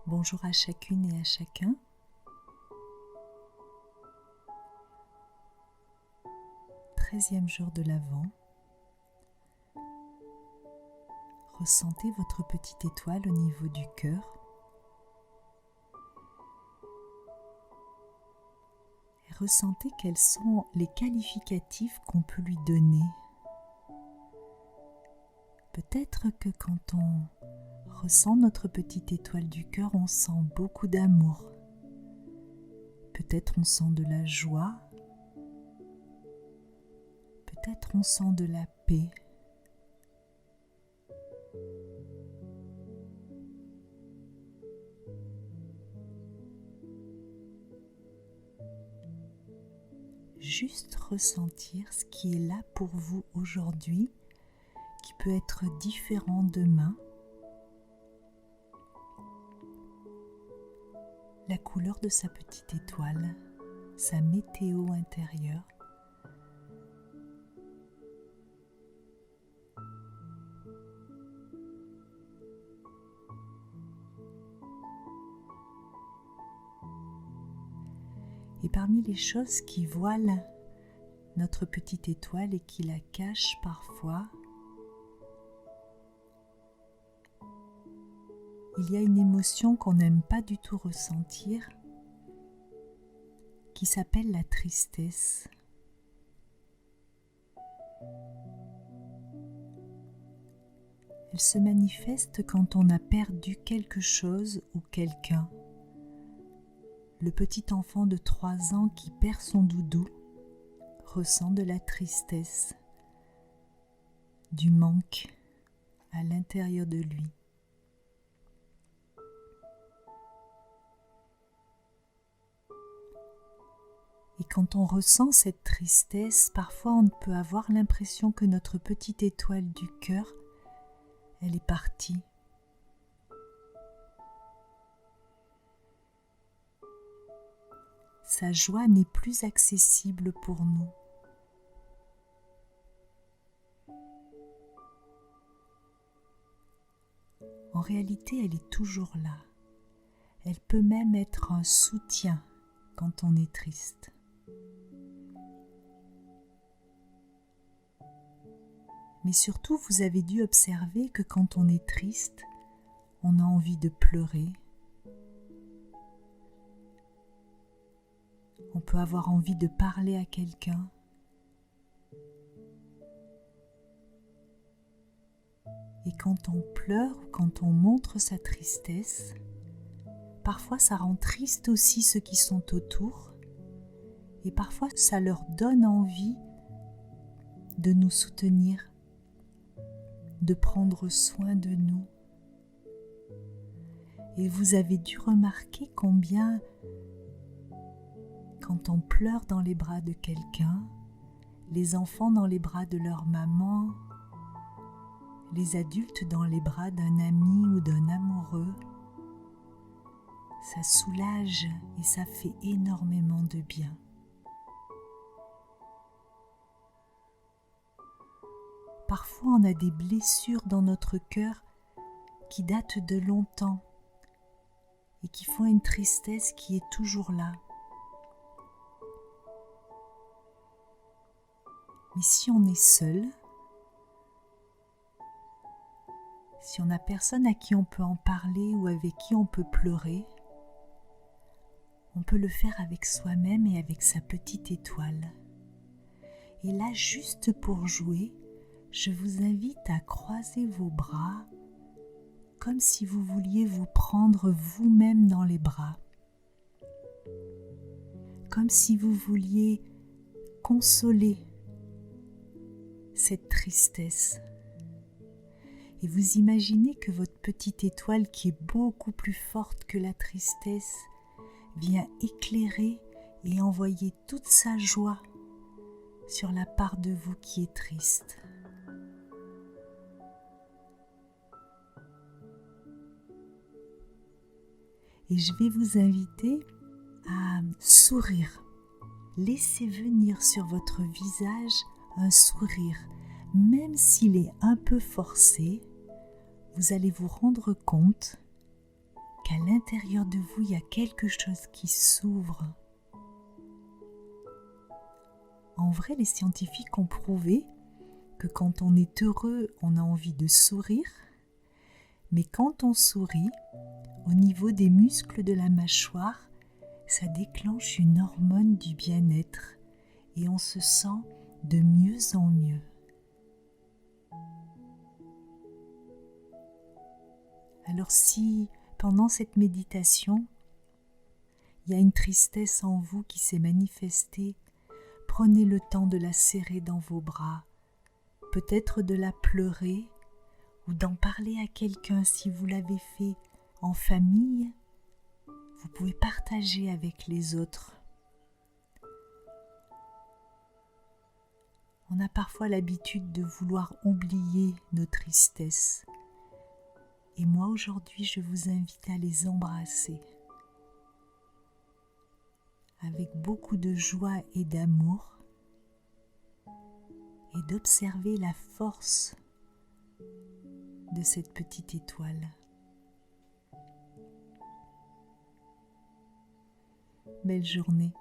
Bonjour à chacune et à chacun. Treizième jour de l'Avent. Ressentez votre petite étoile au niveau du cœur. Et ressentez quels sont les qualificatifs qu'on peut lui donner. Peut-être que quand on ressent notre petite étoile du cœur, on sent beaucoup d'amour. Peut-être on sent de la joie. Peut-être on sent de la paix. Juste ressentir ce qui est là pour vous aujourd'hui, qui peut être différent demain. La couleur de sa petite étoile, sa météo intérieure. Et parmi les choses qui voilent notre petite étoile et qui la cachent parfois, il y a une émotion qu'on n'aime pas du tout ressentir, qui s'appelle la tristesse. Elle se manifeste quand on a perdu quelque chose ou quelqu'un. Le petit enfant de 3 ans qui perd son doudou ressent de la tristesse, du manque à l'intérieur de lui. Et quand on ressent cette tristesse, parfois on peut avoir l'impression que notre petite étoile du cœur, elle est partie. Sa joie n'est plus accessible pour nous. En réalité, elle est toujours là. Elle peut même être un soutien quand on est triste. Mais surtout, vous avez dû observer que quand on est triste, on a envie de pleurer. On peut avoir envie de parler à quelqu'un. Et quand on pleure, quand on montre sa tristesse, parfois ça rend triste aussi ceux qui sont autour. Et parfois ça leur donne envie de nous soutenir, de prendre soin de nous. Et vous avez dû remarquer combien, quand on pleure dans les bras de quelqu'un, les enfants dans les bras de leur maman, les adultes dans les bras d'un ami ou d'un amoureux, ça soulage et ça fait énormément de bien. Parfois, on a des blessures dans notre cœur qui datent de longtemps et qui font une tristesse qui est toujours là. Mais si on est seul, si on n'a personne à qui on peut en parler ou avec qui on peut pleurer, on peut le faire avec soi-même et avec sa petite étoile. Et là, juste pour jouer, je vous invite à croiser vos bras comme si vous vouliez vous prendre vous-même dans les bras, comme si vous vouliez consoler cette tristesse. Et vous imaginez que votre petite étoile, qui est beaucoup plus forte que la tristesse, vient éclairer et envoyer toute sa joie sur la part de vous qui est triste. Et je vais vous inviter à sourire. Laissez venir sur votre visage un sourire, même s'il est un peu forcé. Vous allez vous rendre compte qu'à l'intérieur de vous, il y a quelque chose qui s'ouvre. En vrai, les scientifiques ont prouvé que quand on est heureux, on a envie de sourire, mais quand on sourit, au niveau des muscles de la mâchoire, ça déclenche une hormone du bien-être et on se sent de mieux en mieux. Alors si, pendant cette méditation, il y a une tristesse en vous qui s'est manifestée, prenez le temps de la serrer dans vos bras, peut-être de la pleurer ou d'en parler à quelqu'un si vous l'avez fait en famille. Vous pouvez partager avec les autres. On a parfois l'habitude de vouloir oublier nos tristesses. Et moi aujourd'hui, je vous invite à les embrasser avec beaucoup de joie et d'amour et d'observer la force de cette petite étoile. Belle journée.